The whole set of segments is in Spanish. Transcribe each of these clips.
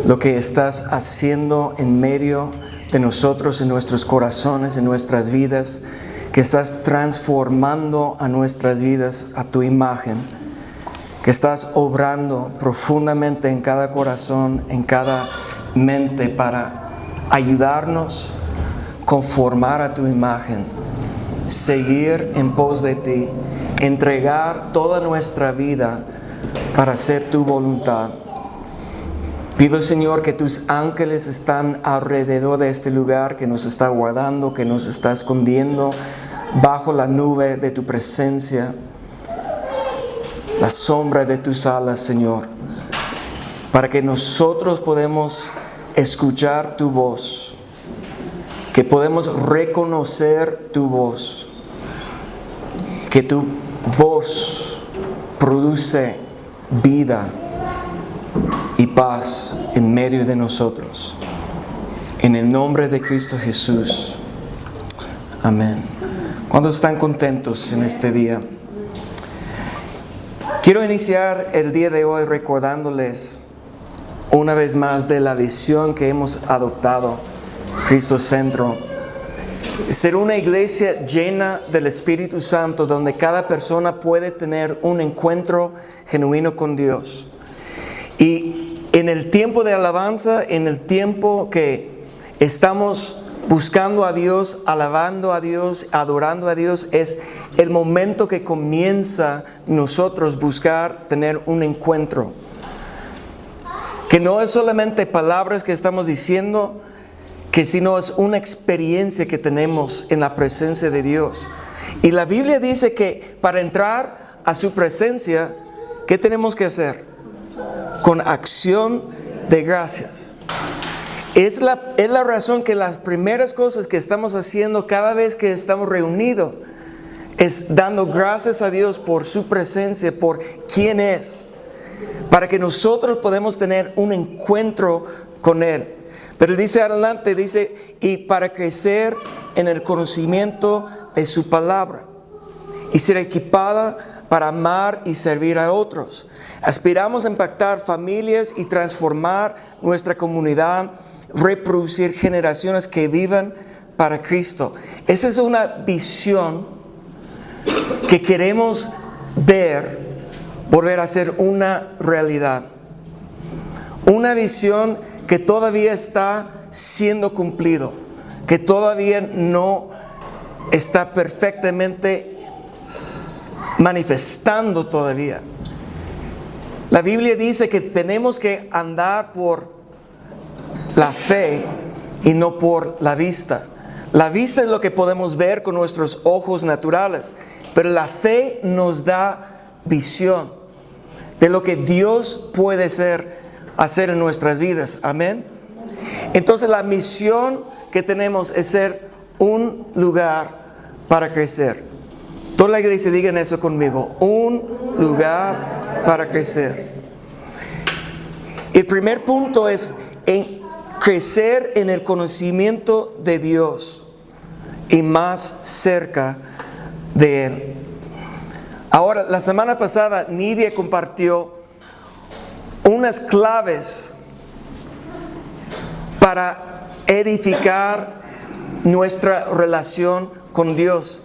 lo que estás haciendo en medio de nosotros, en nuestros corazones, en nuestras vidas, que estás transformando a nuestras vidas a tu imagen, que estás obrando profundamente en cada corazón, en cada mente para ayudarnos a conformar a tu imagen, seguir en pos de ti, entregar toda nuestra vida para hacer tu voluntad. Pido, Señor, que tus ángeles están alrededor de este lugar, que nos está guardando, que nos está escondiendo bajo la nube de tu presencia, la sombra de tus alas, Señor, para que nosotros podamos escuchar tu voz, que podemos reconocer tu voz, que tu voz produce vida y paz en medio de nosotros. En el nombre de Cristo Jesús. Amén. ¿Cuántos están contentos en este día? Quiero iniciar el día de hoy recordándoles una vez más de la visión que hemos adoptado, Cristo Centro. Ser una iglesia llena del Espíritu Santo, donde cada persona puede tener un encuentro genuino con Dios. Y en el tiempo de alabanza, en el tiempo que estamos buscando a Dios, alabando a Dios, adorando a Dios, es el momento que comienza nosotros buscar tener un encuentro. Que no es solamente palabras que estamos diciendo, que sino es una experiencia que tenemos en la presencia de Dios. Y la Biblia dice que para entrar a su presencia, ¿qué tenemos que hacer? Con acción de gracias. Es la razón que las primeras cosas que estamos haciendo cada vez que estamos reunidos es dando gracias a Dios por su presencia, por quién es, para que nosotros podamos tener un encuentro con Él. Pero dice adelante, dice, y para crecer en el conocimiento de su palabra y ser equipada para amar y servir a otros. Aspiramos a impactar familias y transformar nuestra comunidad, reproducir generaciones que vivan para Cristo. Esa es una visión que queremos ver, volver a ser una realidad. Una visión que todavía está siendo cumplido, que todavía no está perfectamente manifestando todavía. La Biblia dice que tenemos que andar por la fe y no por la vista. La vista es lo que podemos ver con nuestros ojos naturales, pero la fe nos da visión de lo que Dios puede hacer en nuestras vidas. Amén. Entonces la misión que tenemos es ser un lugar para crecer. Toda la iglesia digan eso conmigo. Un lugar para crecer. El primer punto es crecer en el conocimiento de Dios y más cerca de Él. Ahora, la semana pasada Nidia compartió unas claves para edificar nuestra relación con Dios.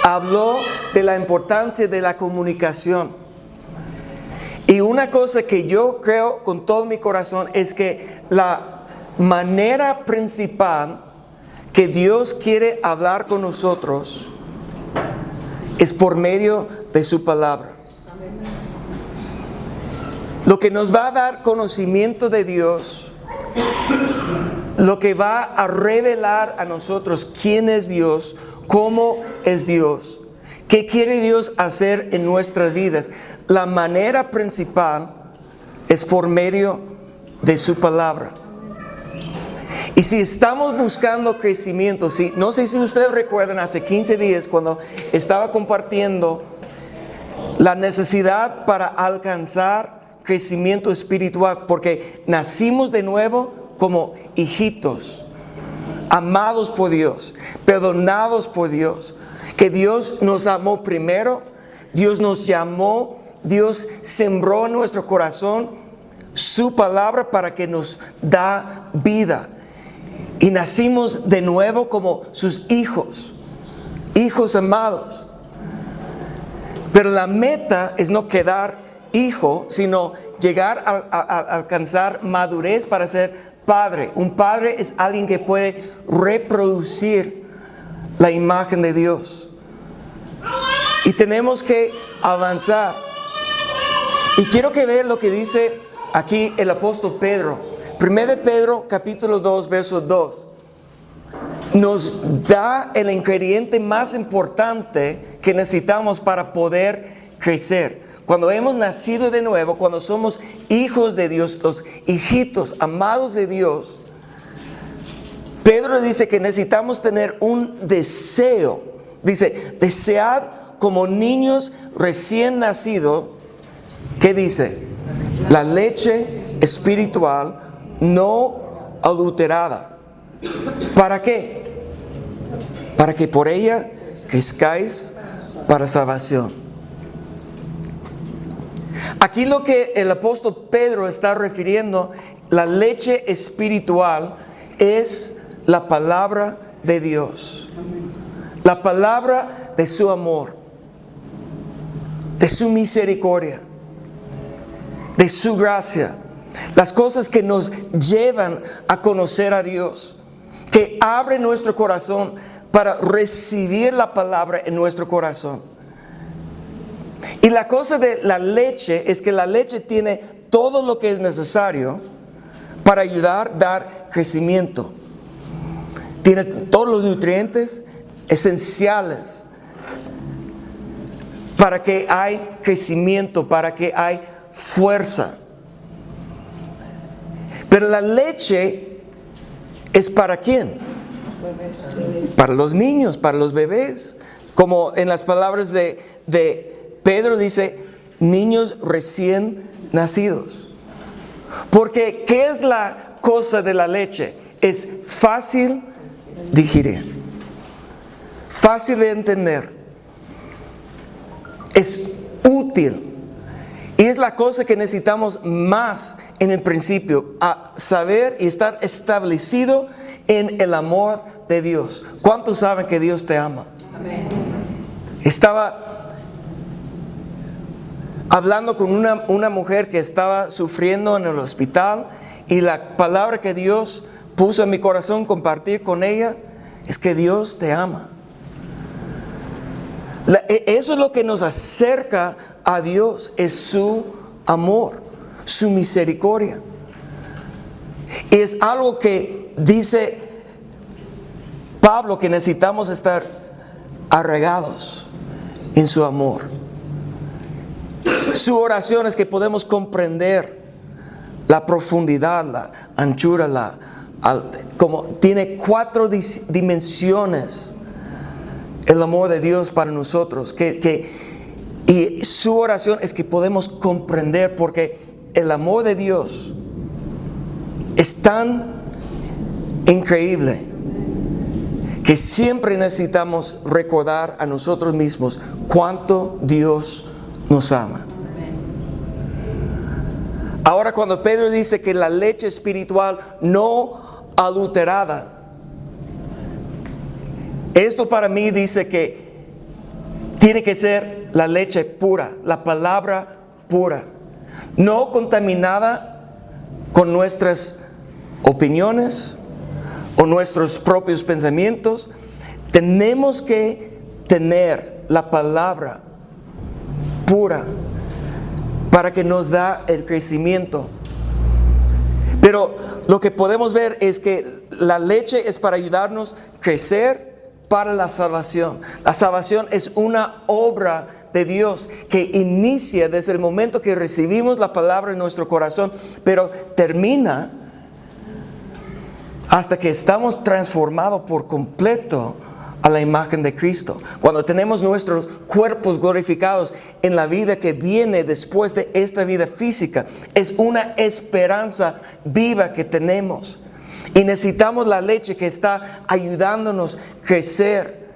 Habló de la importancia de la comunicación. Y una cosa que yo creo con todo mi corazón es que la manera principal que Dios quiere hablar con nosotros es por medio de su palabra. Lo que nos va a dar conocimiento de Dios, lo que va a revelar a nosotros quién es Dios, cómo es Dios, qué quiere Dios hacer en nuestras vidas. La manera principal es por medio de su palabra. Y si estamos buscando crecimiento, no sé si ustedes recuerdan hace 15 días cuando estaba compartiendo la necesidad para alcanzar crecimiento espiritual, porque nacimos de nuevo como hijitos, amados por Dios, perdonados por Dios, que Dios nos amó primero, Dios nos llamó, Dios sembró en nuestro corazón su palabra para que nos da vida. Y nacimos de nuevo como sus hijos, hijos amados. Pero la meta es no quedar hijo, sino llegar a alcanzar madurez para ser padre. Un padre es alguien que puede reproducir la imagen de Dios. Y tenemos que avanzar. Y quiero que vean lo que dice aquí el apóstol Pedro. 1 Pedro capítulo 2, verso 2. Nos da el ingrediente más importante que necesitamos para poder crecer. Cuando hemos nacido de nuevo, cuando somos hijos de Dios, los hijitos amados de Dios, Pedro dice que necesitamos tener un deseo. Dice, desead como niños recién nacidos. ¿Qué dice? La leche espiritual no adulterada. ¿Para qué? Para que por ella crezcáis para salvación. Aquí lo que el apóstol Pedro está refiriendo, la leche espiritual, es la palabra de Dios. La palabra de su amor, de su misericordia, de su gracia. Las cosas que nos llevan a conocer a Dios, que abren nuestro corazón para recibir la palabra en nuestro corazón. Y la cosa de la leche es que la leche tiene todo lo que es necesario para ayudar a dar crecimiento. Tiene todos los nutrientes esenciales para que haya crecimiento, para que haya fuerza. Pero la leche es ¿para quién? Para los niños, para los bebés. Como en las palabras de Pedro dice, niños recién nacidos. Porque ¿qué es la cosa de la leche? Es fácil digerir, fácil de entender, es útil. Y es la cosa que necesitamos más en el principio, a saber y estar establecido en el amor de Dios. ¿Cuántos saben que Dios te ama? Amén. Estaba hablando con una mujer que estaba sufriendo en el hospital, y la palabra que Dios puso en mi corazón compartir con ella es que Dios te ama. Eso es lo que nos acerca a Dios, es su amor, su misericordia. Y es algo que dice Pablo, que necesitamos estar arraigados en su amor. Su oración es que podemos comprender la profundidad, la anchura, como tiene 4 dimensiones el amor de Dios para nosotros. Y su oración es que podemos comprender, porque el amor de Dios es tan increíble que siempre necesitamos recordar a nosotros mismos cuánto Dios nos ama. Ahora, cuando Pedro dice que la leche espiritual no adulterada, esto para mí dice que tiene que ser la leche pura, la palabra pura, no contaminada con nuestras opiniones o nuestros propios pensamientos. Tenemos que tener la palabra pura para que nos da el crecimiento. Pero lo que podemos ver es que la leche es para ayudarnos a crecer para la salvación. La salvación es una obra de Dios que inicia desde el momento que recibimos la palabra en nuestro corazón, pero termina hasta que estamos transformados por completo a la imagen de Cristo. Cuando tenemos nuestros cuerpos glorificados en la vida que viene después de esta vida física, es una esperanza viva que tenemos. Y necesitamos la leche que está ayudándonos a crecer,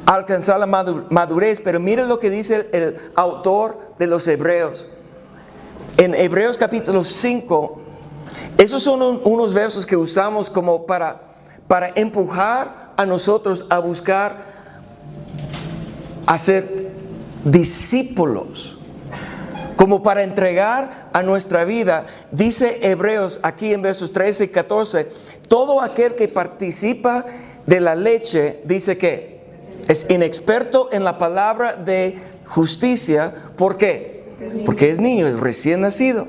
a alcanzar la madurez. Pero miren lo que dice el autor de los Hebreos. En Hebreos capítulo 5, esos son unos versos que usamos como para empujar a nosotros a buscar hacer discípulos, como para entregar a nuestra vida. Dice Hebreos aquí en versos 13 y 14, todo aquel que participa de la leche, dice que es inexperto en la palabra de justicia. ¿Por qué? Porque es niño, es recién nacido.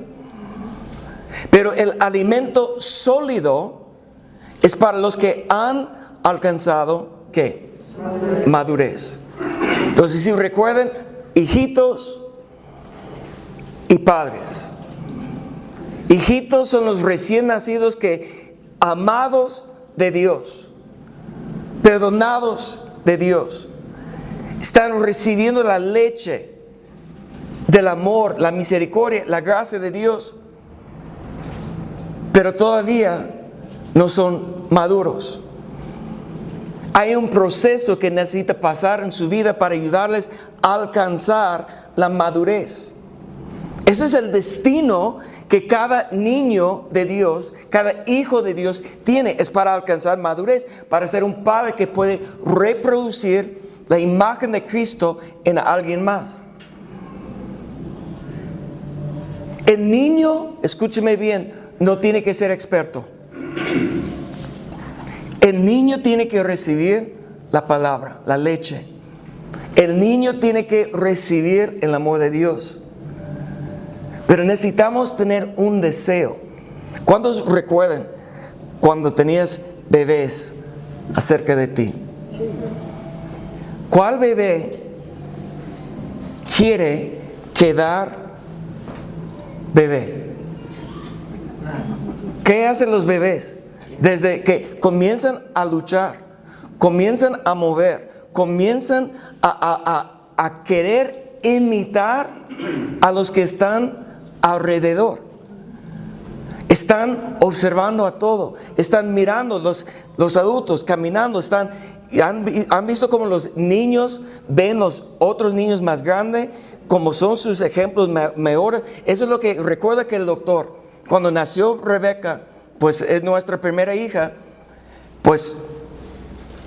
Pero el alimento sólido es para los que han alcanzado, ¿qué? Madurez. Entonces, si recuerden, hijitos y padres. Hijitos son los recién nacidos que, amados de Dios, perdonados de Dios, están recibiendo la leche del amor, la misericordia, la gracia de Dios, pero todavía no son maduros. Hay un proceso que necesita pasar en su vida para ayudarles a alcanzar la madurez. Ese es el destino que cada niño de Dios, cada hijo de Dios tiene, es para alcanzar madurez, para ser un padre que puede reproducir la imagen de Cristo en alguien más. El niño, escúcheme bien, no tiene que ser experto. El niño tiene que recibir la palabra, la leche. El niño tiene que recibir el amor de Dios. Pero necesitamos tener un deseo. ¿Cuántos recuerdan cuando tenías bebés acerca de ti? ¿Cuál bebé quiere quedar bebé? ¿Qué hacen los bebés? Desde que comienzan a luchar, comienzan a mover, comienzan a querer imitar a los que están alrededor. Están observando a todo, están mirando los adultos caminando, han visto como los niños ven los otros niños más grandes, como son sus ejemplos mejores. Eso es lo que recuerda que el doctor, cuando nació Rebeca, pues es nuestra primera hija, pues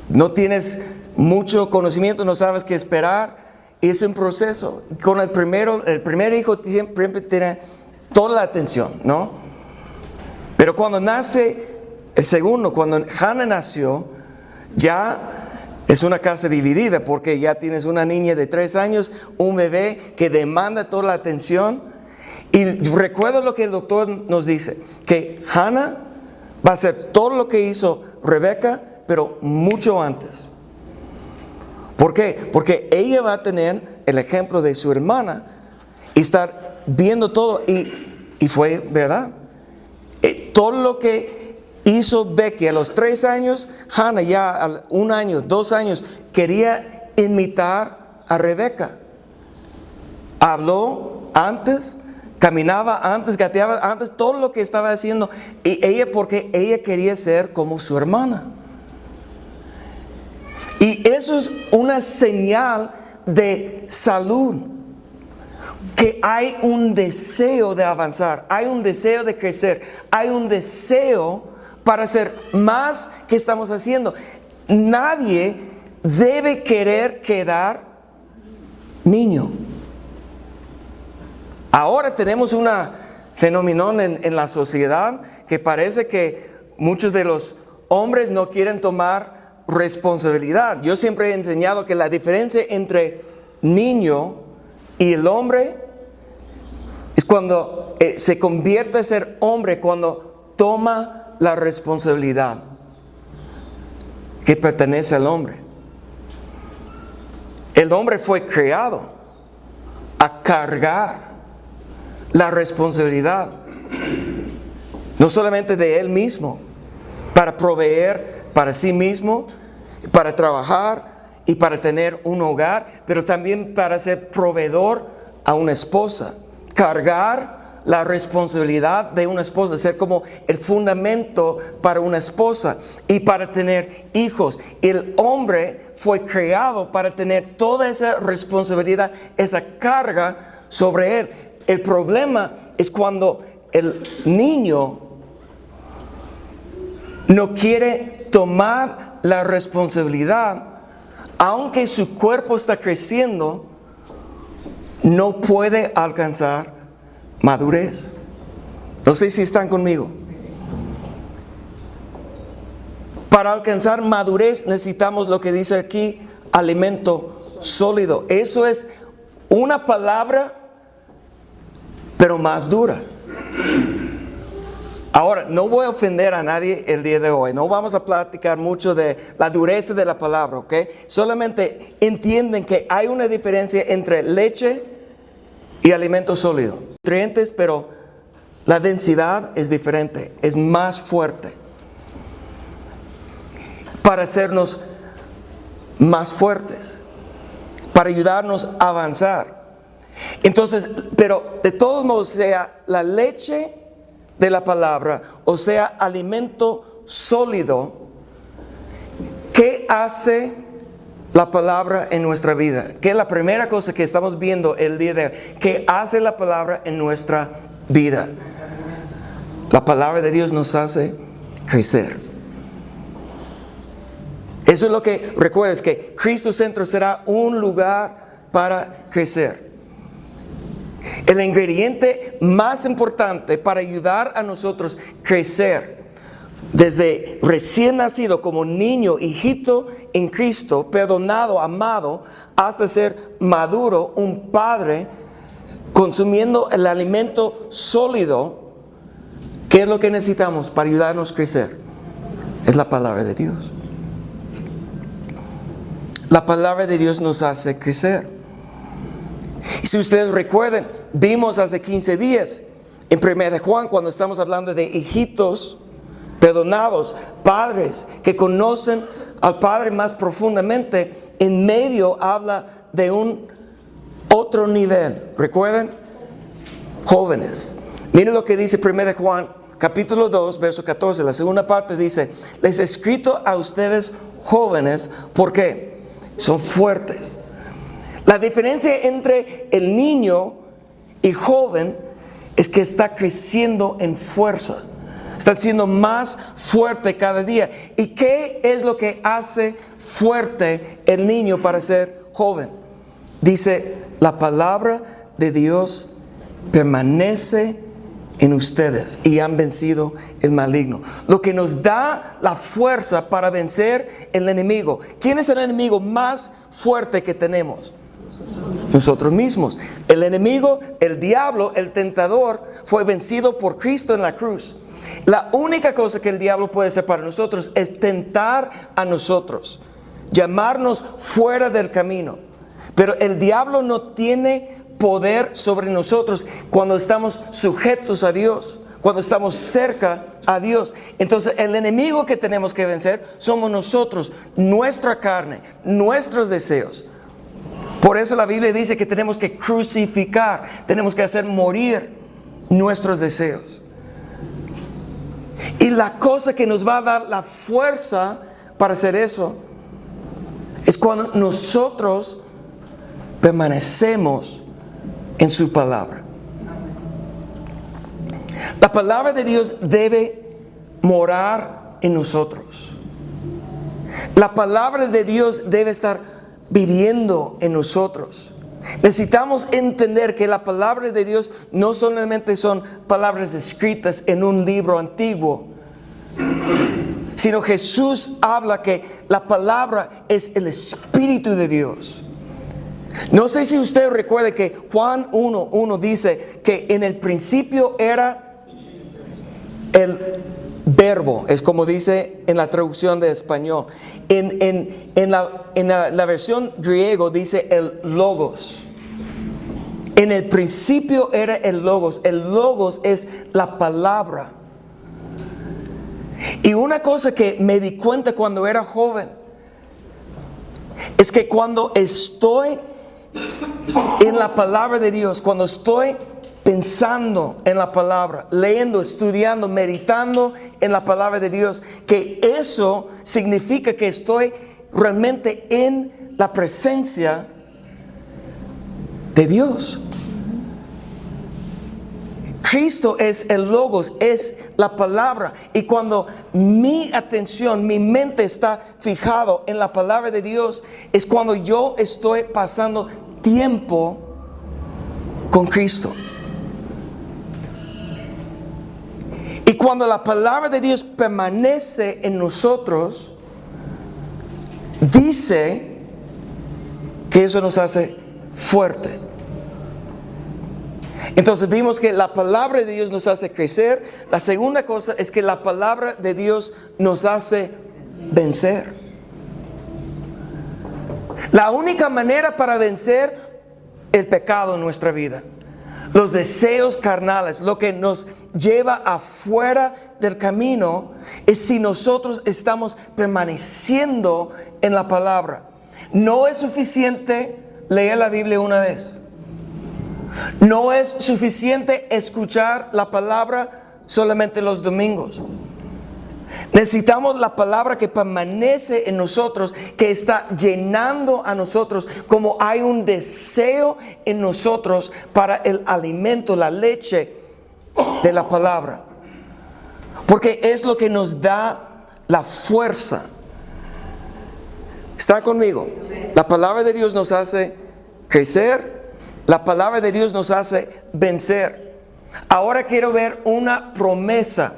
no tienes mucho conocimiento, no sabes qué esperar, y es un proceso. Con el primer hijo siempre tiene toda la atención, ¿no? Pero cuando nace el segundo, cuando Hannah nació, ya es una casa dividida, porque ya tienes una niña de 3 años, un bebé que demanda toda la atención. Y recuerda lo que el doctor nos dice, que Hannah va a hacer todo lo que hizo Rebeca, pero mucho antes. ¿Por qué? Porque ella va a tener el ejemplo de su hermana y estar viendo todo. Y fue verdad. Todo lo que hizo Becky a los 3 años, Hannah ya a 1 año, 2 años, quería imitar a Rebeca. Habló antes, caminaba antes, gateaba antes, todo lo que estaba haciendo. Y ella, porque ella quería ser como su hermana. Y eso es una señal de salud. Que hay un deseo de avanzar, hay un deseo de crecer, hay un deseo para hacer más que estamos haciendo. Nadie debe querer quedar niño. Ahora tenemos un fenómeno en la sociedad que parece que muchos de los hombres no quieren tomar responsabilidad. Yo siempre he enseñado que la diferencia entre niño y el hombre es cuando se convierte a ser hombre, cuando toma la responsabilidad que pertenece al hombre. El hombre fue creado a cargar la responsabilidad, no solamente de él mismo, para proveer para sí mismo, para trabajar y para tener un hogar, pero también para ser proveedor a una esposa. Cargar la responsabilidad de una esposa, ser como el fundamento para una esposa y para tener hijos. El hombre fue creado para tener toda esa responsabilidad, esa carga sobre él. el problema es cuando el niño no quiere tomar la responsabilidad, aunque su cuerpo está creciendo, no puede alcanzar madurez. No sé si están conmigo. Para alcanzar madurez necesitamos lo que dice aquí, alimento sólido. Eso es una palabra, pero más dura. Ahora, no voy a ofender a nadie el día de hoy. No vamos a platicar mucho de la dureza de la palabra, ¿ok? Solamente entienden que hay una diferencia entre leche y alimento sólido. Nutrientes, pero la densidad es diferente, es más fuerte. Para hacernos más fuertes, para ayudarnos a avanzar. Entonces, pero de todos modos, sea la leche de la palabra, o sea, alimento sólido, ¿qué hace la palabra en nuestra vida? ¿Qué es la primera cosa que estamos viendo el día de hoy? ¿Qué hace la palabra en nuestra vida? La palabra de Dios nos hace crecer. Eso es lo que recuerdes, que Cristo Centro será un lugar para crecer. El ingrediente más importante para ayudar a nosotros crecer, desde recién nacido como niño, hijito en Cristo, perdonado, amado, hasta ser maduro, un padre, consumiendo el alimento sólido, ¿qué es lo que necesitamos para ayudarnos a crecer? Es la palabra de Dios. La palabra de Dios nos hace crecer. Y si ustedes recuerdan, vimos hace 15 días en 1 de Juan, cuando estamos hablando de hijitos perdonados, padres que conocen al Padre más profundamente, en medio habla de un otro nivel. ¿Recuerdan? Jóvenes. Miren lo que dice 1 de Juan, capítulo 2, verso 14. La segunda parte dice: les he escrito a ustedes jóvenes, ¿por qué? Son fuertes. La diferencia entre el niño y joven es que está creciendo en fuerza. Está siendo más fuerte cada día. ¿Y qué es lo que hace fuerte el niño para ser joven? Dice, la palabra de Dios permanece en ustedes y han vencido el maligno. Lo que nos da la fuerza para vencer el enemigo. ¿Quién es el enemigo más fuerte que tenemos? Nosotros mismos. El enemigo, el diablo, el tentador, fue vencido por Cristo en la cruz. La única cosa que el diablo puede hacer para nosotros es tentar a nosotros, llamarnos fuera del camino. Pero el diablo no tiene poder sobre nosotros cuando estamos sujetos a Dios, cuando estamos cerca a Dios. Entonces el enemigo que tenemos que vencer somos nosotros, nuestra carne, nuestros deseos. Por eso la Biblia dice que tenemos que crucificar, tenemos que hacer morir nuestros deseos. Y la cosa que nos va a dar la fuerza para hacer eso es cuando nosotros permanecemos en su palabra. La palabra de Dios debe morar en nosotros. La palabra de Dios debe estar viviendo en nosotros. Necesitamos entender que la palabra de Dios no solamente son palabras escritas en un libro antiguo, sino Jesús habla que la palabra es el Espíritu de Dios. No sé si usted recuerda que Juan 1:1 dice que en el principio era el verbo, es como dice en la traducción de español. En la versión griego dice el logos. En el principio era el logos. El logos es la palabra. Y una cosa que me di cuenta cuando era joven es que cuando estoy en la palabra de Dios, cuando estoy pensando en la palabra, leyendo, estudiando, meditando en la palabra de Dios, que eso significa que estoy realmente en la presencia de Dios. Cristo es el Logos, es la palabra. Y cuando mi atención, mi mente está fijado en la palabra de Dios, es cuando yo estoy pasando tiempo con Cristo. Y cuando la palabra de Dios permanece en nosotros, dice que eso nos hace fuerte. Entonces vimos que la palabra de Dios nos hace crecer. La segunda cosa es que la palabra de Dios nos hace vencer. La única manera para vencer el pecado en nuestra vida, los deseos carnales, lo que nos lleva afuera del camino, es si nosotros estamos permaneciendo en la palabra. No es suficiente leer la Biblia una vez. No es suficiente escuchar la palabra solamente los domingos. Necesitamos la palabra que permanece en nosotros, que está llenando a nosotros, como hay un deseo en nosotros para el alimento, la leche de la palabra. Porque es lo que nos da la fuerza. ¿Está conmigo? La palabra de Dios nos hace crecer. La palabra de Dios nos hace vencer. Ahora quiero ver una promesa.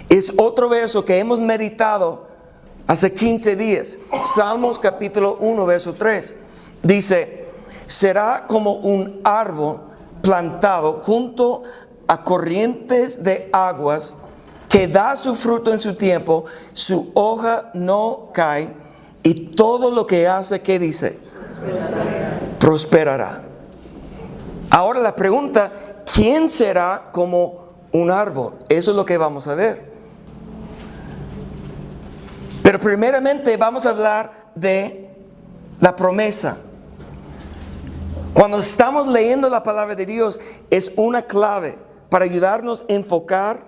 Es otro verso que hemos meditado hace 15 días. Salmos capítulo 1, verso 3. Dice, será como un árbol plantado junto a corrientes de aguas, que da su fruto en su tiempo, su hoja no cae, y todo lo que hace, ¿qué dice? Prosperará. Ahora la pregunta, ¿quién será como un árbol? Eso es lo que vamos a ver. Pero primeramente vamos a hablar de la promesa. Cuando estamos leyendo la palabra de Dios, es una clave para ayudarnos a enfocar,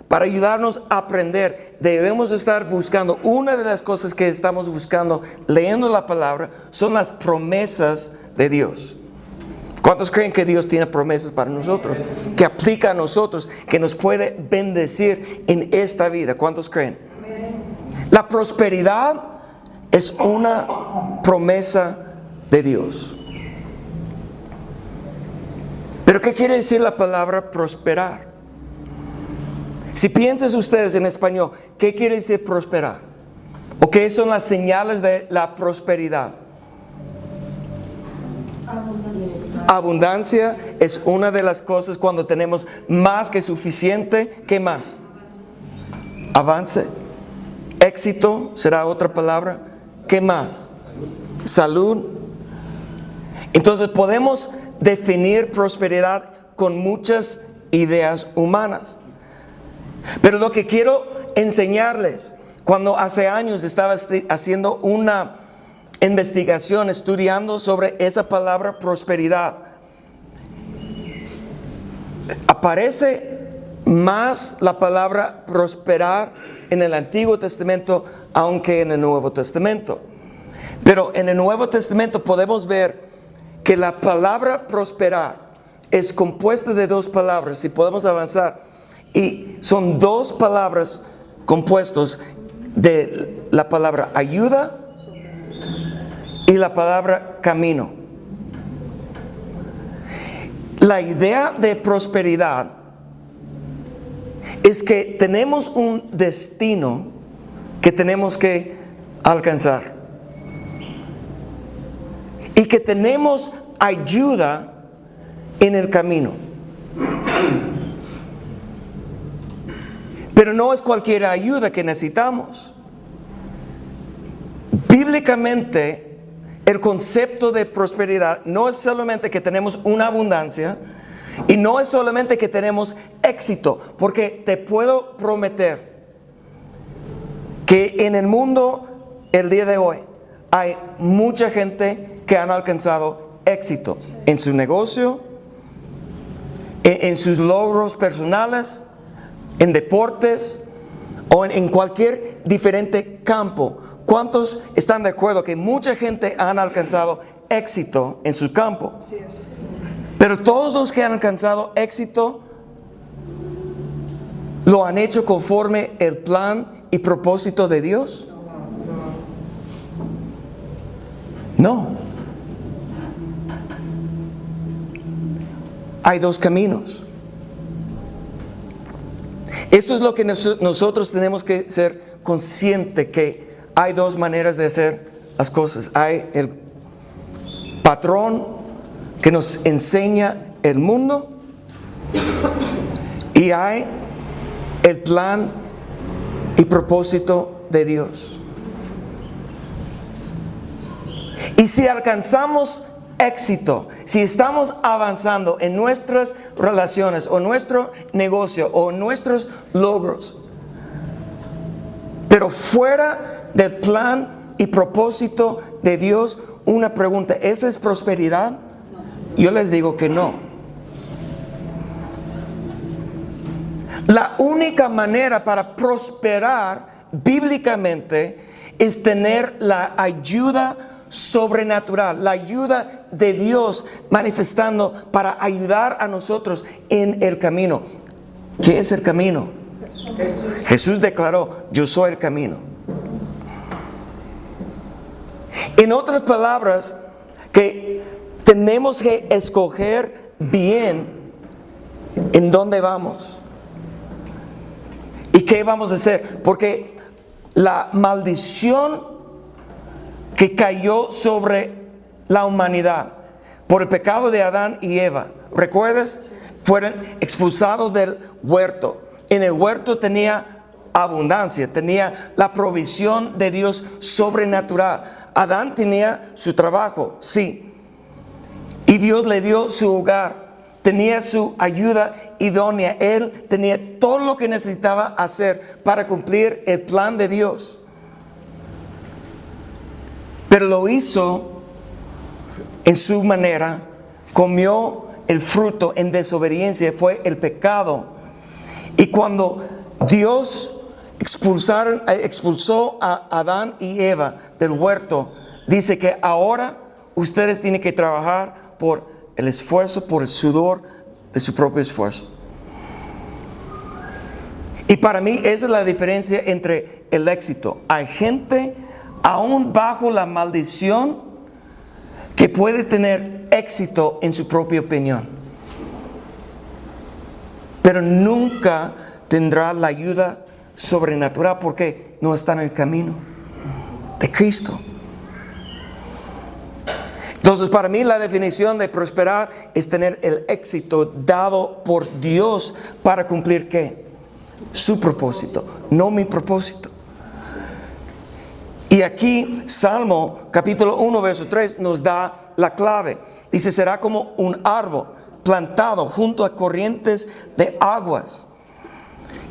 para ayudarnos a aprender. Debemos estar buscando, una de las cosas que estamos buscando leyendo la palabra son las promesas de Dios. ¿Cuántos creen que Dios tiene promesas para nosotros? Que aplica a nosotros, que nos puede bendecir en esta vida. ¿Cuántos creen? La prosperidad es una promesa de Dios. ¿Pero qué quiere decir la palabra prosperar? Si piensan ustedes en español, ¿qué quiere decir prosperar? ¿O qué son las señales de la prosperidad? Abundancia es una de las cosas cuando tenemos más que suficiente. ¿Qué más? Avance. Éxito será otra palabra. ¿Qué más? Salud. Entonces podemos definir prosperidad con muchas ideas humanas. Pero lo que quiero enseñarles, cuando hace años estaba haciendo una investigación, estudiando sobre esa palabra prosperidad, aparece más la palabra prosperar en el Antiguo Testamento, aunque en el Nuevo Testamento. Pero en el Nuevo Testamento podemos ver que la palabra prosperar es compuesta de dos palabras. Si podemos avanzar, y son dos palabras compuestas de la palabra ayuda y la palabra camino. La idea de prosperidad es que tenemos un destino que tenemos que alcanzar y que tenemos ayuda en el camino. Pero no es cualquier ayuda que necesitamos. Bíblicamente, el concepto de prosperidad no es solamente que tenemos una abundancia y no es solamente que tenemos éxito, porque te puedo prometer que en el mundo el día de hoy hay mucha gente que han alcanzado éxito en su negocio, en sus logros personales, en deportes o en cualquier diferente campo. ¿Cuántos están de acuerdo que mucha gente han alcanzado éxito en su campo? Pero todos los que han alcanzado éxito ¿Lo han hecho conforme el plan y propósito de Dios? No. Hay dos caminos. Esto es lo que nosotros tenemos que ser conscientes, que hay dos maneras de hacer las cosas. Hay el patrón que nos enseña el mundo y hay el plan y propósito de Dios. Y si alcanzamos éxito, si estamos avanzando en nuestras relaciones o nuestro negocio o nuestros logros, pero fuera del plan y propósito de Dios, una pregunta: ¿esa es prosperidad? Yo les digo que no. La única manera para prosperar bíblicamente es tener la ayuda sobrenatural, la ayuda de Dios manifestando para ayudar a nosotros en el camino. ¿Qué es el camino? Jesús declaró: yo soy el camino. En otras palabras, que tenemos que escoger bien en dónde vamos y qué vamos a hacer, porque la maldición que cayó sobre la humanidad por el pecado de Adán y Eva, ¿recuerdas? Fueron expulsados del huerto. En el huerto tenía abundancia, tenía la provisión de Dios sobrenatural. Adán tenía su trabajo, sí, y Dios le dio su hogar, tenía su ayuda idónea. Él tenía todo lo que necesitaba hacer para cumplir el plan de Dios. Pero lo hizo en su manera, comió el fruto en desobediencia, fue el pecado. Y cuando Dios expulsó a Adán y Eva del huerto, dice que ahora ustedes tienen que trabajar por el esfuerzo, por el sudor de su propio esfuerzo. Y para mí esa es la diferencia entre el éxito. Hay gente, aún bajo la maldición, que puede tener éxito en su propia opinión, pero nunca tendrá la ayuda sobrenatural porque no está en el camino de Cristo. Entonces, para mí la definición de prosperar es tener el éxito dado por Dios para cumplir ¿qué? Su propósito, no mi propósito. Y aquí Salmo capítulo 1 verso 3 nos da la clave. Dice: será como un árbol plantado junto a corrientes de aguas,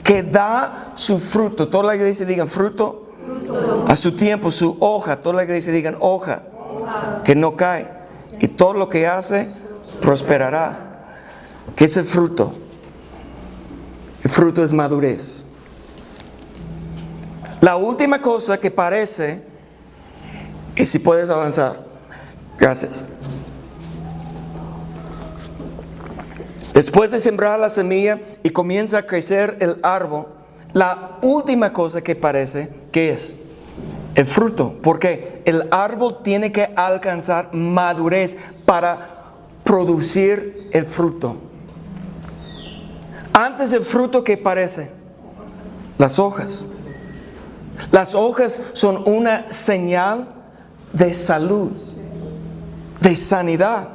que da su fruto. Toda la iglesia digan fruto. A su tiempo, su hoja. Toda la iglesia digan hoja. Que no cae. Y todo lo que hace prosperará. ¿Qué es el fruto? El fruto es madurez. La última cosa que parece, y si puedes avanzar, gracias. Después de sembrar la semilla y comienza a crecer el árbol, la última cosa que parece, ¿qué es? El fruto. Porque el árbol tiene que alcanzar madurez para producir el fruto. Antes del fruto, ¿qué parece? Las hojas. Las hojas son una señal de salud, de sanidad.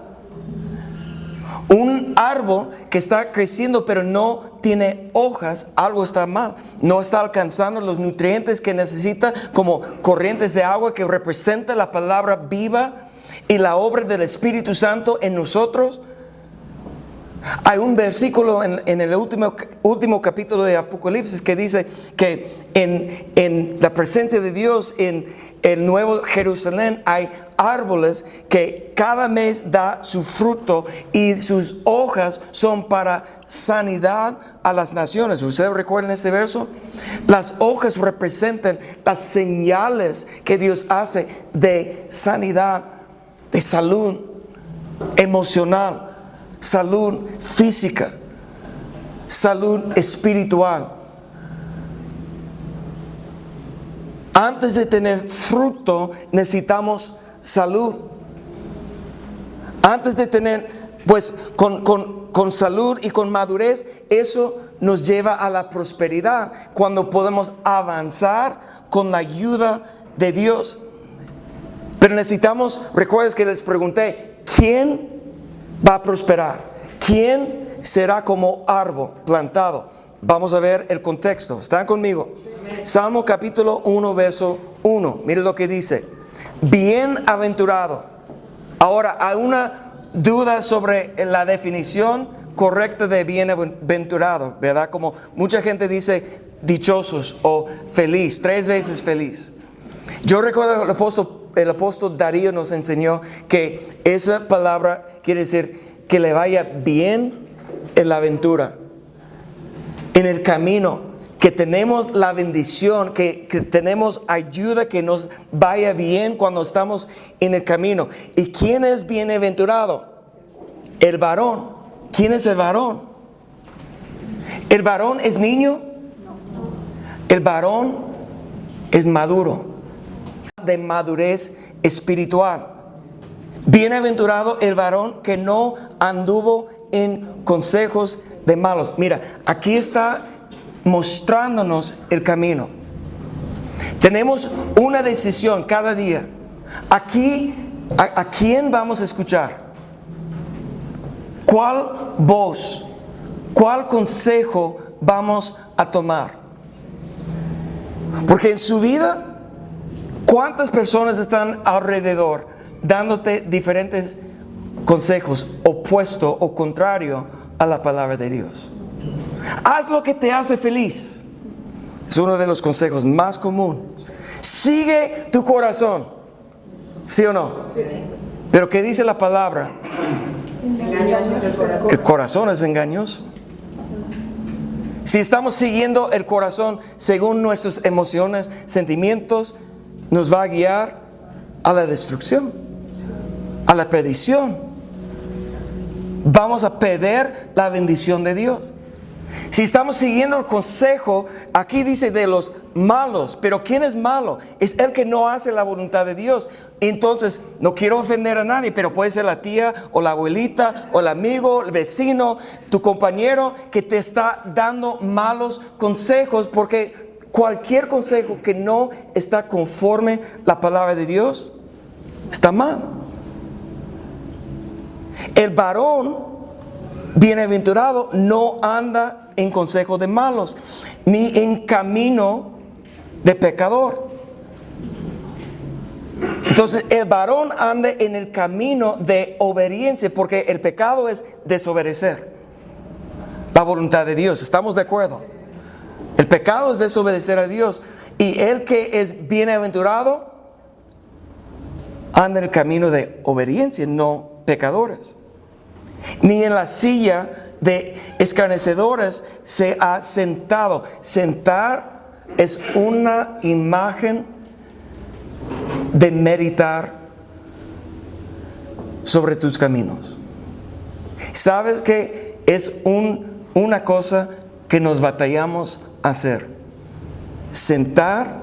Un árbol que está creciendo pero no tiene hojas, algo está mal. No está alcanzando los nutrientes que necesita, como corrientes de agua que representa la palabra viva y la obra del Espíritu Santo en nosotros. Hay un versículo en el último capítulo de Apocalipsis que dice que en la presencia de Dios, en el Nuevo Jerusalén, hay árboles que cada mes da su fruto y sus hojas son para sanidad a las naciones. ¿Ustedes recuerdan este verso? Las hojas representan las señales que Dios hace de sanidad, de salud emocional, salud física, salud espiritual. Antes de tener fruto, necesitamos salud. Antes de tener, pues, con salud y con madurez, eso nos lleva a la prosperidad. Cuando podemos avanzar con la ayuda de Dios. Pero necesitamos, recuerdas que les pregunté, ¿quién va a prosperar? ¿Quién será como árbol plantado? Vamos a ver el contexto. ¿Están conmigo? Salmo capítulo 1, verso 1. Miren lo que dice. Bienaventurado. Ahora, hay una duda sobre la definición correcta de bienaventurado, ¿verdad? Como mucha gente dice dichosos o feliz, 3 veces feliz. Yo recuerdo que el apóstol Darío nos enseñó que esa palabra quiere decir que le vaya bien en la aventura, en el camino, que tenemos la bendición, que tenemos ayuda, que nos vaya bien cuando estamos en el camino. ¿Y quién es bienaventurado? El varón. ¿Quién es el varón? ¿El varón es niño? El varón es maduro, de madurez espiritual. Bienaventurado el varón que no anduvo en consejos de malos. Mira, aquí está mostrándonos el camino. Tenemos una decisión cada día. Aquí, ¿a quién vamos a escuchar? ¿Cuál voz, cuál consejo vamos a tomar? Porque en su vida, ¿cuántas personas están alrededor dándote diferentes consejos opuesto o contrario a la palabra de Dios? Haz lo que te hace feliz. Es uno de los consejos más comunes. Sigue tu corazón. ¿Sí o no? Sí. Pero ¿qué dice la palabra? Engañoso es el corazón. El corazón es engañoso. Si estamos siguiendo el corazón según nuestras emociones, sentimientos, nos va a guiar a la destrucción, a la perdición. Vamos a perder la bendición de Dios. Si estamos siguiendo el consejo, aquí dice de los malos, pero ¿quién es malo? Es el que no hace la voluntad de Dios. Entonces, no quiero ofender a nadie, pero puede ser la tía o la abuelita o el amigo, el vecino, tu compañero que te está dando malos consejos, porque cualquier consejo que no está conforme a la palabra de Dios está mal. El varón bienaventurado no anda en consejo de malos, ni en camino de pecador. Entonces el varón anda en el camino de obediencia, porque el pecado es desobedecer la voluntad de Dios. ¿Estamos de acuerdo? El pecado es desobedecer a Dios. Y el que es bienaventurado anda en el camino de obediencia, no pecadores. Ni en la silla de escarnecedores se ha sentado. Sentar es una imagen de meditar sobre tus caminos. ¿Sabes que es una cosa que nos batallamos a hacer? Sentar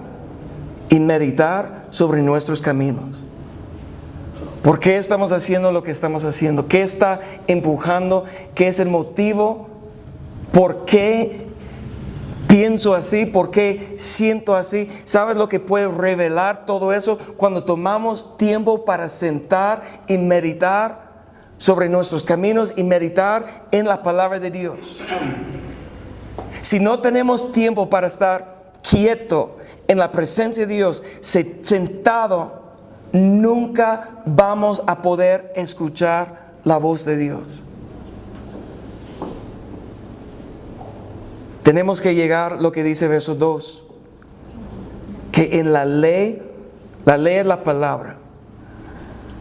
y meditar sobre nuestros caminos. ¿Por qué estamos haciendo lo que estamos haciendo? ¿Qué está empujando? ¿Qué es el motivo? ¿Por qué pienso así? ¿Por qué siento así? ¿Sabes lo que puede revelar todo eso? Cuando tomamos tiempo para sentar y meditar sobre nuestros caminos y meditar en la palabra de Dios. Si no tenemos tiempo para estar quieto en la presencia de Dios, sentado, nunca vamos a poder escuchar la voz de Dios. Tenemos que llegar a lo que dice verso 2, que en la ley es la palabra.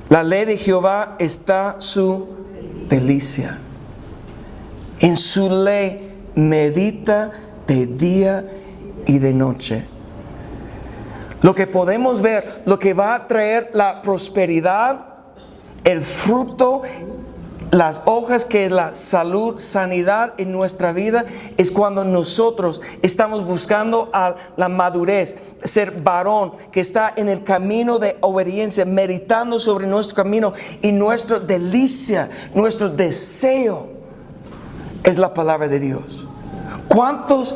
La ley de Jehová está su delicia. En su ley medita de día y de noche. Lo que podemos ver, lo que va a traer la prosperidad, el fruto las hojas que es la salud, sanidad en nuestra vida, es cuando nosotros estamos buscando a la madurez, ser varón que está en el camino de obediencia, meditando sobre nuestro camino, y nuestra delicia, nuestro deseo es la palabra de Dios. ¿Cuántos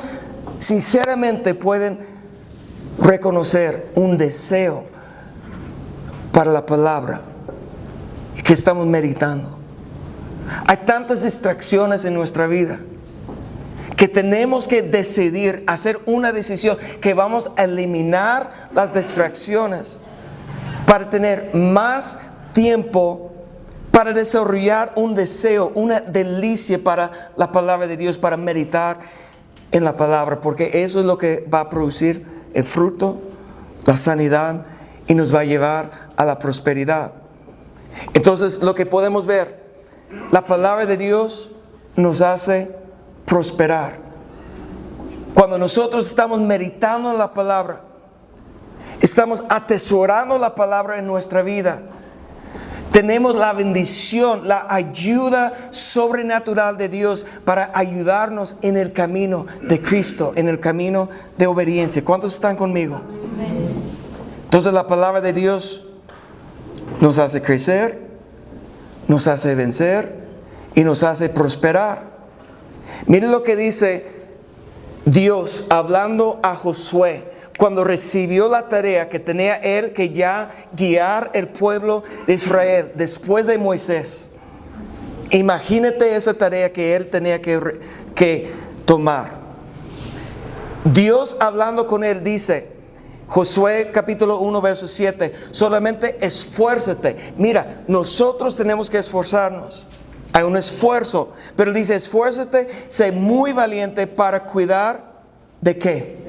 sinceramente pueden reconocer un deseo para la palabra que estamos meditando? Hay tantas distracciones en nuestra vida que tenemos que decidir, hacer una decisión que vamos a eliminar las distracciones para tener más tiempo para desarrollar un deseo, una delicia para la palabra de Dios, para meditar en la palabra, porque eso es lo que va a producir el fruto, la sanidad, y nos va a llevar a la prosperidad. Entonces, lo que podemos ver, la palabra de Dios nos hace prosperar. Cuando nosotros estamos meditando en la palabra, estamos atesorando la palabra en nuestra vida, tenemos la bendición, la ayuda sobrenatural de Dios para ayudarnos en el camino de Cristo, en el camino de obediencia. ¿Cuántos están conmigo? Entonces la palabra de Dios nos hace crecer, nos hace vencer y nos hace prosperar. Miren lo que dice Dios hablando a Josué cuando recibió la tarea que tenía él que ya guiar el pueblo de Israel después de Moisés. Imagínate esa tarea que él tenía que tomar. Dios hablando con él dice, Josué capítulo 1 verso 7, solamente esfuérzate. Mira, nosotros tenemos que esforzarnos. Hay un esfuerzo, pero dice, esfuérzate, sé muy valiente para cuidar ¿de qué?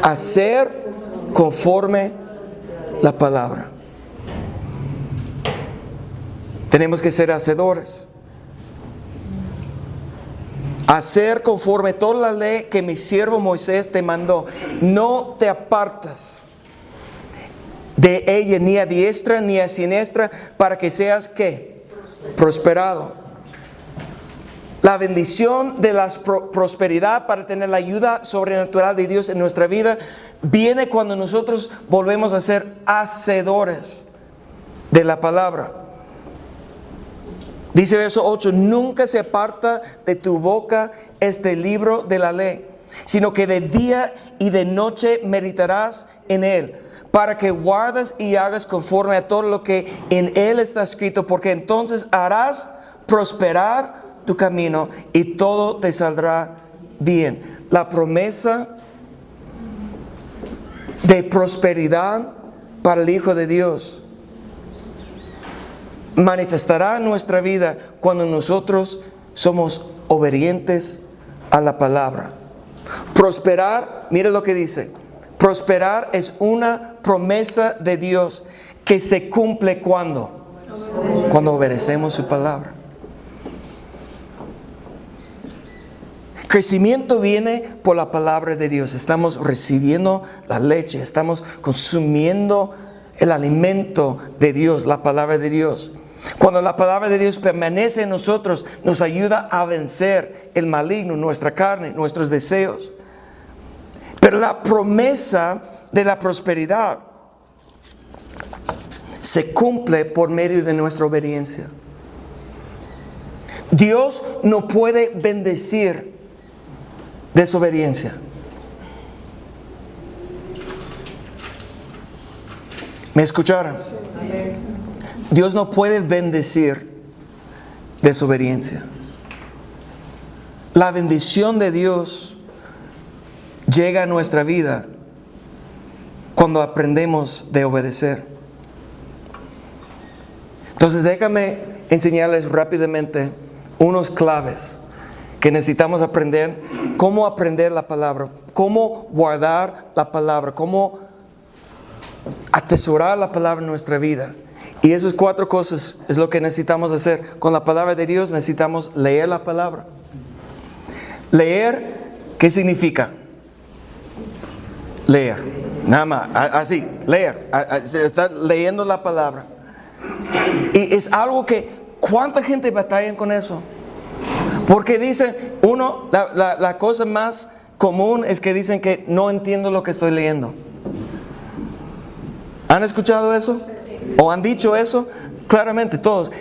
Hacer conforme la palabra. Tenemos que ser hacedores. Hacer conforme toda la ley que mi siervo Moisés te mandó. No te apartas de ella ni a diestra ni a siniestra para que seas ¿qué? Prosperado. La bendición de la prosperidad para tener la ayuda sobrenatural de Dios en nuestra vida viene cuando nosotros volvemos a ser hacedores de la palabra. Dice verso 8, nunca se aparta de tu boca este libro de la ley, sino que de día y de noche meditarás en él, para que guardes y hagas conforme a todo lo que en él está escrito, porque entonces harás prosperar tu camino y todo te saldrá bien. La promesa de prosperidad para el Hijo de Dios manifestará en nuestra vida cuando nosotros somos obedientes a la palabra. Prosperar, mire lo que dice, prosperar es una promesa de Dios que se cumple cuando obedecemos su palabra. Crecimiento viene por la palabra de Dios. Estamos recibiendo la leche, estamos consumiendo el alimento de Dios, la palabra de Dios. Cuando la palabra de Dios permanece en nosotros, nos ayuda a vencer el maligno, nuestra carne, nuestros deseos. Pero la promesa de la prosperidad se cumple por medio de nuestra obediencia. Dios no puede bendecir desobediencia. ¿Me escucharon? Dios no puede bendecir desobediencia. La bendición de Dios llega a nuestra vida cuando aprendemos de obedecer. Entonces déjame enseñarles rápidamente unos claves que necesitamos aprender, cómo aprender la palabra, cómo guardar la palabra, cómo atesorar la palabra en nuestra vida. Y esas 4 cosas es lo que necesitamos hacer. Con la palabra de Dios necesitamos leer la palabra. Leer, ¿qué significa? Leer. Nada más, así, leer. Se está leyendo la palabra. Y es algo que ¿Cuánta gente batalla con eso? Porque dicen, la cosa más común es que dicen que no entiendo lo que estoy leyendo. ¿Han escuchado eso? ¿O han dicho eso? Claramente todos.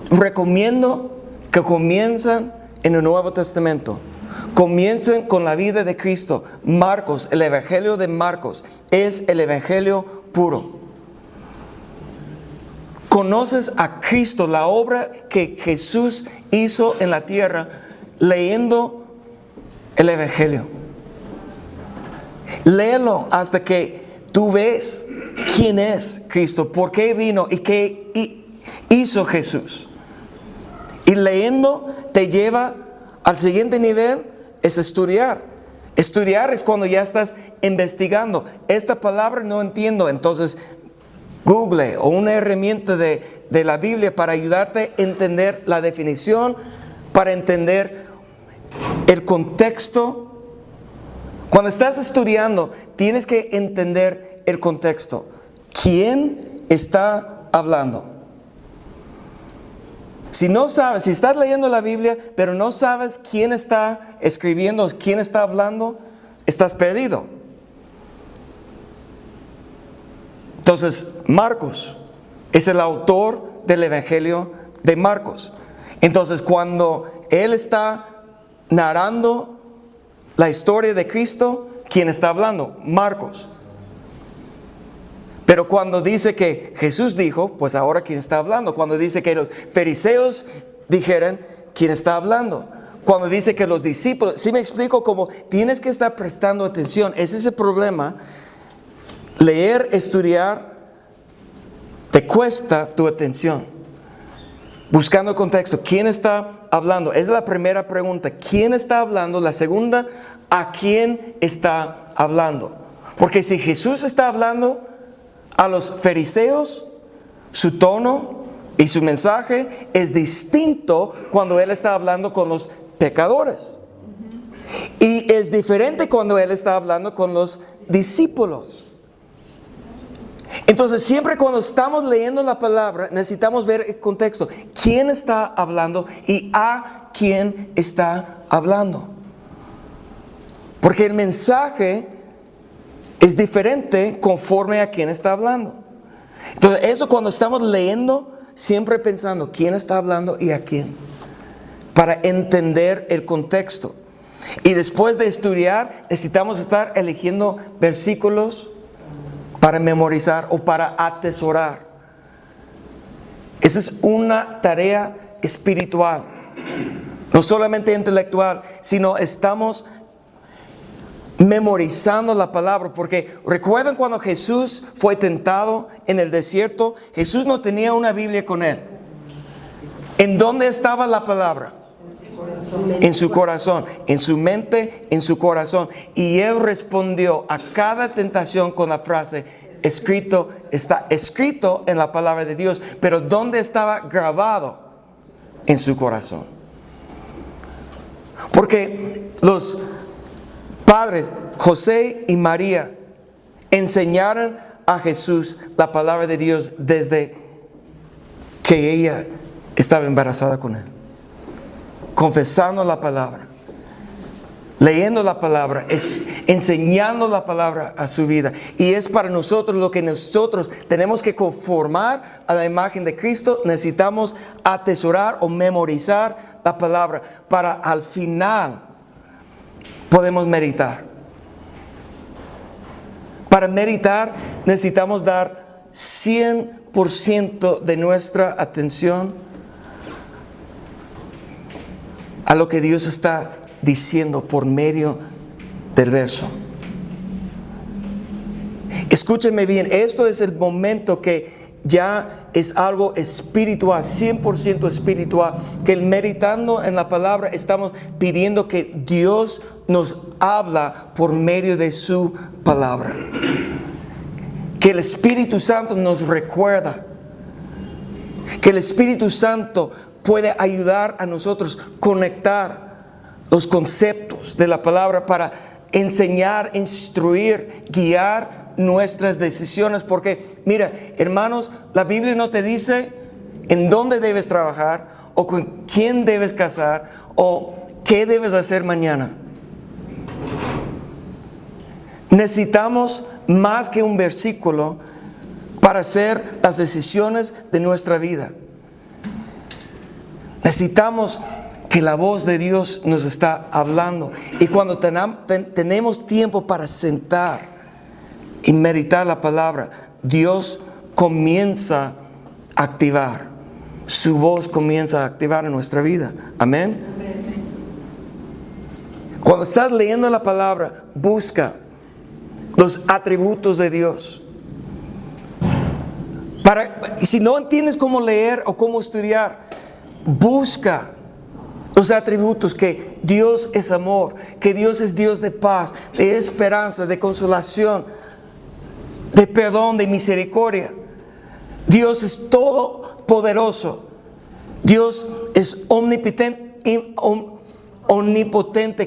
Recomiendo que comiencen en el Nuevo Testamento. Comiencen con la vida de Cristo. Marcos, el Evangelio de Marcos, es el Evangelio puro. Conoces a Cristo, la obra que Jesús hizo en la tierra, leyendo el Evangelio. Léelo hasta que tú ves quién es Cristo, por qué vino y qué hizo Jesús. Y leyendo te lleva al siguiente nivel, es estudiar. Estudiar es cuando ya estás investigando. Esta palabra no entiendo, entonces Google o una herramienta de la Biblia para ayudarte a entender la definición, para entender el contexto. Cuando estás estudiando, tienes que entender el contexto. ¿Quién está hablando? Si no sabes, si estás leyendo la Biblia, pero no sabes quién está escribiendo, quién está hablando, estás perdido. Entonces, Marcos es el autor del Evangelio de Marcos. Entonces, cuando él está narrando la historia de Cristo, ¿quién está hablando? Marcos. Pero cuando dice que Jesús dijo, pues ahora ¿quién está hablando? Cuando dice que los fariseos dijeron, ¿quién está hablando? Cuando dice que los discípulos, ¿sí me explico? Como tienes que estar prestando atención. Ese es el problema. Leer, estudiar, te cuesta tu atención. Buscando el contexto, ¿quién está hablando? Esa es la primera pregunta. ¿Quién está hablando? La segunda, ¿a quién está hablando? Porque si Jesús está hablando a los fariseos, su tono y su mensaje es distinto cuando Él está hablando con los pecadores. Y es diferente cuando Él está hablando con los discípulos. Entonces, siempre cuando estamos leyendo la palabra, necesitamos ver el contexto. ¿Quién está hablando y a quién está hablando? Porque el mensaje es diferente conforme a quién está hablando. Entonces, eso cuando estamos leyendo, siempre pensando quién está hablando y a quién. Para entender el contexto. Y después de estudiar, necesitamos estar eligiendo versículos para memorizar o para atesorar. Esa es una tarea espiritual, no solamente intelectual, sino estamos memorizando la palabra. Porque recuerdan cuando Jesús fue tentado en el desierto, Jesús no tenía una Biblia con él. ¿En dónde estaba la palabra? En su corazón, en su mente, en su corazón. Y él respondió a cada tentación con la frase: escrito, está escrito en la palabra de Dios. Pero ¿dónde estaba grabado? En su corazón. Porque los padres, José y María, enseñaron a Jesús la palabra de Dios desde que ella estaba embarazada con él. Confesando la palabra, leyendo la palabra, enseñando la palabra a su vida. Y es para nosotros lo que nosotros tenemos que conformar a la imagen de Cristo. Necesitamos atesorar o memorizar la palabra para al final podemos meditar. Para meditar necesitamos dar 100% de nuestra atención a lo que Dios está diciendo por medio del verso. Escúchenme bien, esto es el momento que ya es algo espiritual, 100% espiritual, que meditando en la palabra estamos pidiendo que Dios nos habla por medio de su palabra. Que el Espíritu Santo nos recuerda. Que el Espíritu Santo puede ayudar a nosotros conectar los conceptos de la palabra para enseñar, instruir, guiar nuestras decisiones. Porque mira, hermanos, la Biblia no te dice en dónde debes trabajar, o con quién debes casar, o qué debes hacer mañana. Necesitamos más que un versículo para hacer las decisiones de nuestra vida. Necesitamos que la voz de Dios nos está hablando. Y cuando tenemos tiempo para sentar y meditar la palabra, Dios comienza a activar. Su voz comienza a activar en nuestra vida. Amén. Cuando estás leyendo la palabra, busca los atributos de Dios. Y si no entiendes cómo leer o cómo estudiar, busca los atributos: que Dios es amor, que Dios es Dios de paz, de esperanza, de consolación, de perdón, de misericordia. Dios es todopoderoso. Dios es omnipotente,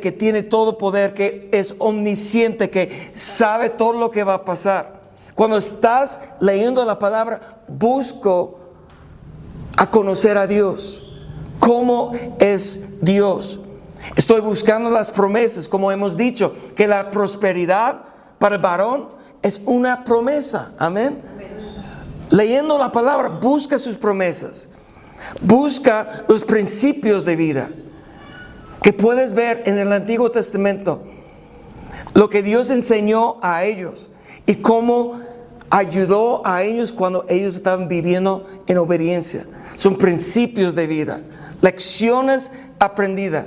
que tiene todo poder, que es omnisciente, que sabe todo lo que va a pasar. Cuando estás leyendo la palabra, busco a conocer a Dios. ¿Cómo es Dios? Estoy buscando las promesas, como hemos dicho, que la prosperidad para el varón es una promesa. Amén. Leyendo la palabra, busca sus promesas. Busca los principios de vida que puedes ver en el Antiguo Testamento. Lo que Dios enseñó a ellos y cómo ayudó a ellos cuando ellos estaban viviendo en obediencia. Son principios de vida, lecciones aprendidas.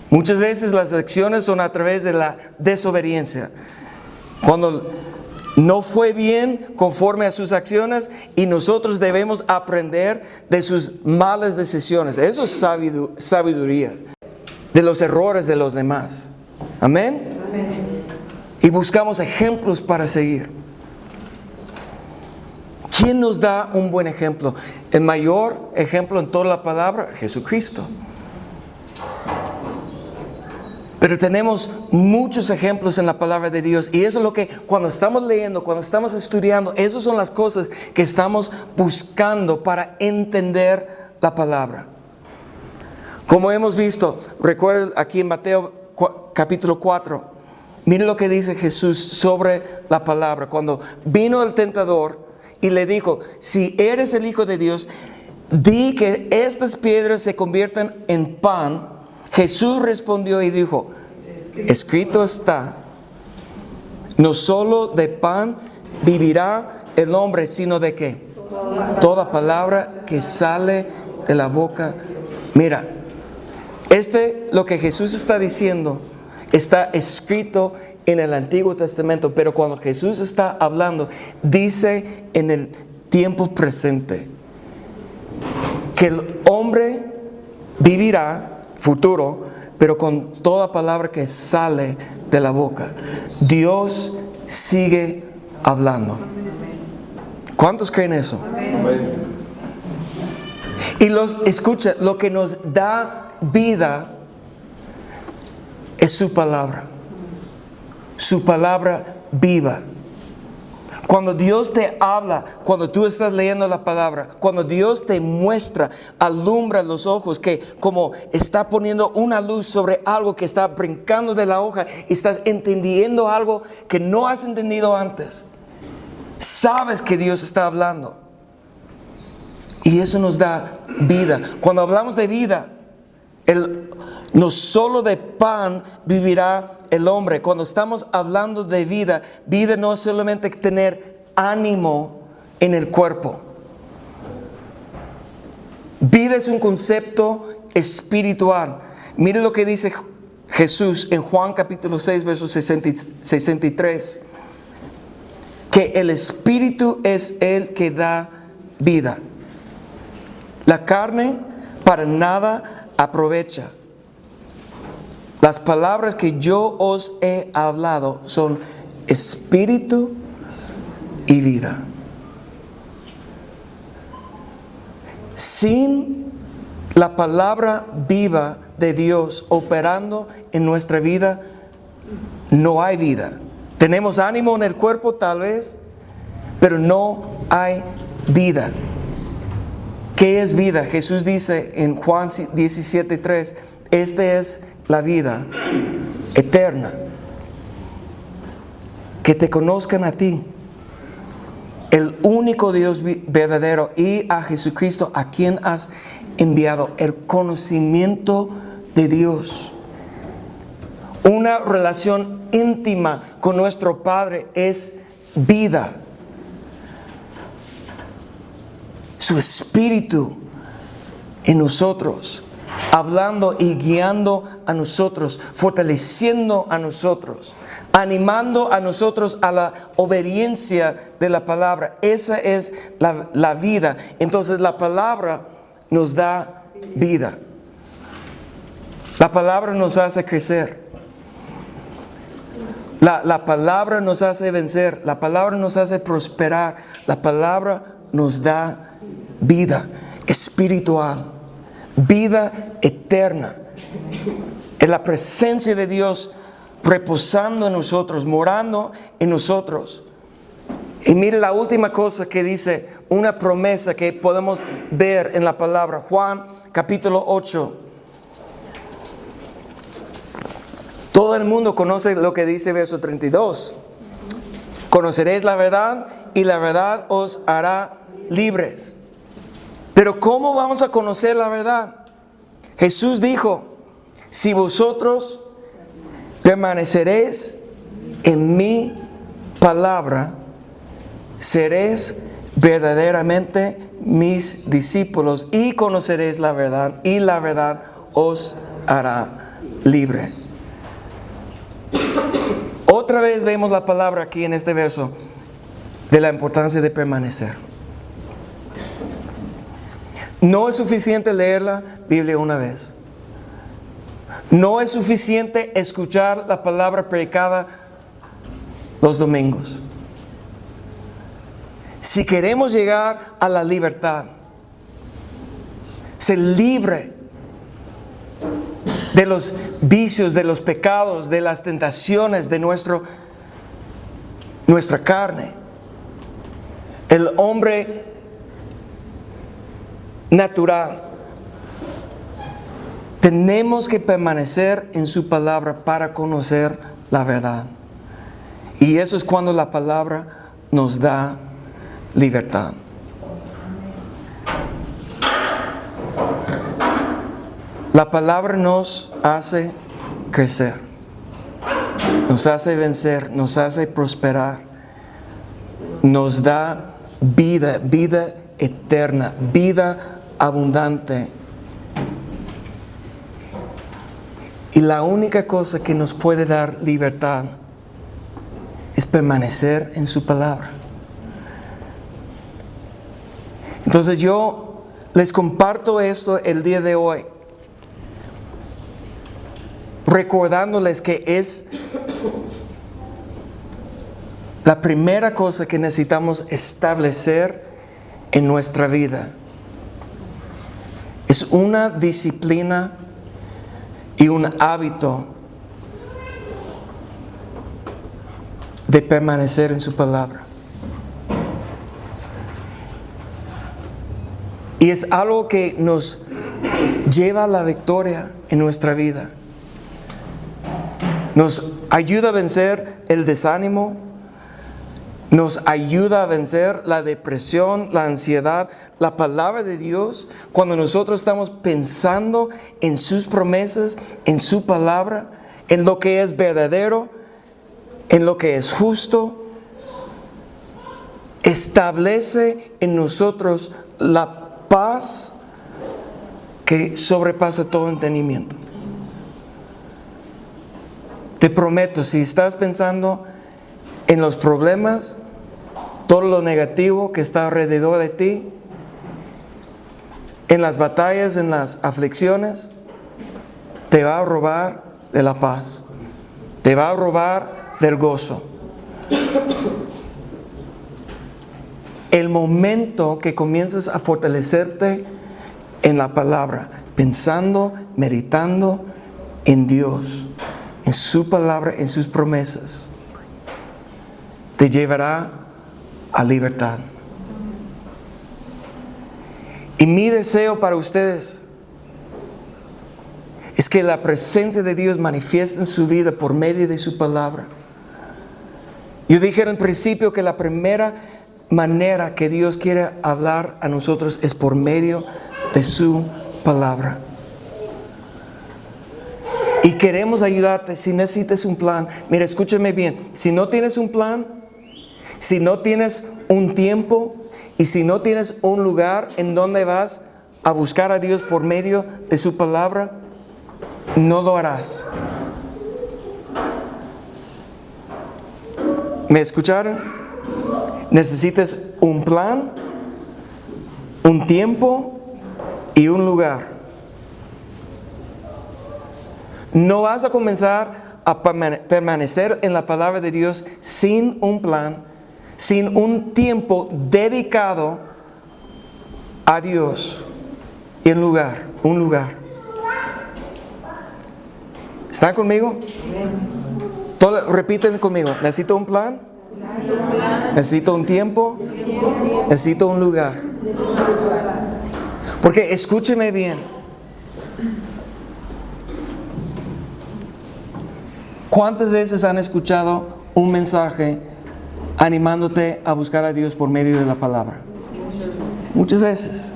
Muchas veces las lecciones son a través de la desobediencia. Cuando no fue bien conforme a sus acciones, y nosotros debemos aprender de sus malas decisiones. Eso es sabiduría, de los errores de los demás. Amén. Y buscamos ejemplos para seguir. ¿Quién nos da un buen ejemplo? El mayor ejemplo en toda la palabra, Jesucristo. Pero tenemos muchos ejemplos en la palabra de Dios. Y eso es lo que cuando estamos leyendo, cuando estamos estudiando, esas son las cosas que estamos buscando para entender la palabra. Como hemos visto, recuerden aquí en Mateo capítulo 4. Miren lo que dice Jesús sobre la palabra. Cuando vino el tentador y le dijo: si eres el Hijo de Dios, di que estas piedras se conviertan en pan. Jesús respondió y dijo: escrito está, no solo de pan vivirá el hombre, sino de ¿qué? Toda palabra que sale de la boca. Mira, lo que Jesús está diciendo está escrito en el Antiguo Testamento, pero cuando Jesús está hablando, dice en el tiempo presente que el hombre vivirá, futuro, pero con toda palabra que sale de la boca. Dios sigue hablando. ¿Cuántos creen eso? Amén. Y escucha, lo que nos da vida es su palabra. Su palabra viva. Cuando Dios te habla, cuando tú estás leyendo la palabra, cuando Dios te muestra, alumbra los ojos, que como está poniendo una luz sobre algo que está brincando de la hoja, y estás entendiendo algo que no has entendido antes. Sabes que Dios está hablando. Y eso nos da vida. Cuando hablamos de vida, no solo de pan vivirá el hombre. Cuando estamos hablando de vida, vida no es solamente tener ánimo en el cuerpo. Vida es un concepto espiritual. Mire lo que dice Jesús en Juan capítulo 6, verso 63. Que el Espíritu es el que da vida. La carne para nada aprovecha. Las palabras que yo os he hablado son espíritu y vida. Sin la palabra viva de Dios operando en nuestra vida, no hay vida. Tenemos ánimo en el cuerpo tal vez, pero no hay vida. ¿Qué es vida? Jesús dice en Juan 17:3, esta es la vida eterna. Que te conozcan a ti, el único Dios verdadero, y a Jesucristo a quien has enviado. El conocimiento de Dios. Una relación íntima con nuestro Padre es vida. Su Espíritu en nosotros, hablando y guiando a nosotros, fortaleciendo a nosotros, animando a nosotros a la obediencia de la palabra. Esa es la vida. Entonces la palabra nos da vida. La palabra nos hace crecer. La palabra nos hace vencer. La palabra nos hace prosperar. La palabra nos da vida espiritual, vida eterna. En la presencia de Dios reposando en nosotros, morando en nosotros. Y mire la última cosa que dice, una promesa que podemos ver en la palabra. Juan capítulo 8. Todo el mundo conoce lo que dice verso 32. Conoceréis la verdad y la verdad os hará libres. Pero ¿cómo vamos a conocer la verdad? Jesús dijo, si vosotros permaneceréis en mi palabra, seréis verdaderamente mis discípulos y conoceréis la verdad y la verdad os hará libre. Otra vez vemos la palabra aquí en este verso de la importancia de permanecer. No es suficiente leer la Biblia una vez. No es suficiente escuchar la palabra predicada los domingos. Si queremos llegar a la libertad, ser libre de los vicios, de los pecados, de las tentaciones de nuestra carne, el hombre natural, tenemos que permanecer en su palabra para conocer la verdad. Y eso es cuando la palabra nos da libertad. La palabra nos hace crecer, nos hace vencer, nos hace prosperar, nos da vida, vida eterna, vida abundante. Y la única cosa que nos puede dar libertad es permanecer en su palabra. Entonces yo les comparto esto el día de hoy, recordándoles que es la primera cosa que necesitamos establecer en nuestra vida. Es una disciplina y un hábito de permanecer en su palabra. Y es algo que nos lleva a la victoria en nuestra vida. Nos ayuda a vencer el desánimo. Nos ayuda a vencer la depresión, la ansiedad. La palabra de Dios, cuando nosotros estamos pensando en sus promesas, en su palabra, en lo que es verdadero, en lo que es justo, establece en nosotros la paz que sobrepasa todo entendimiento. Te prometo, si estás pensando en los problemas, todo lo negativo que está alrededor de ti, en las batallas, en las aflicciones, te va a robar de la paz, te va a robar del gozo. El momento que comiences a fortalecerte en la palabra, pensando, meditando en Dios, en su palabra, en sus promesas, te llevará a libertad. Y mi deseo para ustedes es que la presencia de Dios manifieste en su vida por medio de su palabra. Yo dije al principio que la primera manera que Dios quiere hablar a nosotros es por medio de su palabra. Y queremos ayudarte. Si necesitas un plan, mira, escúchame bien. Si no tienes un plan, si no tienes un tiempo y si no tienes un lugar en donde vas a buscar a Dios por medio de su palabra, no lo harás. ¿Me escucharon? Necesitas un plan, un tiempo y un lugar. No vas a comenzar a permanecer en la palabra de Dios sin un plan, sin un tiempo dedicado a Dios y un lugar. ¿Están conmigo? Todos repiten conmigo. Necesito un plan. Necesito un tiempo. Necesito un lugar. Porque escúcheme bien. ¿Cuántas veces han escuchado un mensaje animándote a buscar a Dios por medio de la palabra? Muchas veces.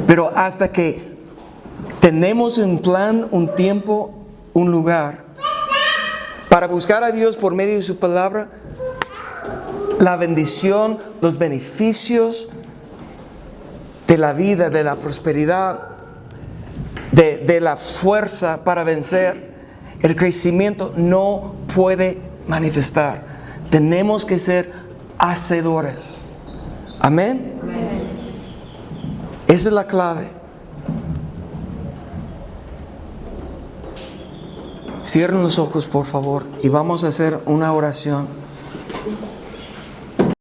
Pero hasta que tenemos un plan, un tiempo, un lugar para buscar a Dios por medio de su palabra, la bendición, los beneficios de la vida, de la prosperidad, de la fuerza para vencer, el crecimiento no puede manifestar. Tenemos que ser hacedores. Amén. Esa es la clave. Cierren los ojos, por favor, y vamos a hacer una oración.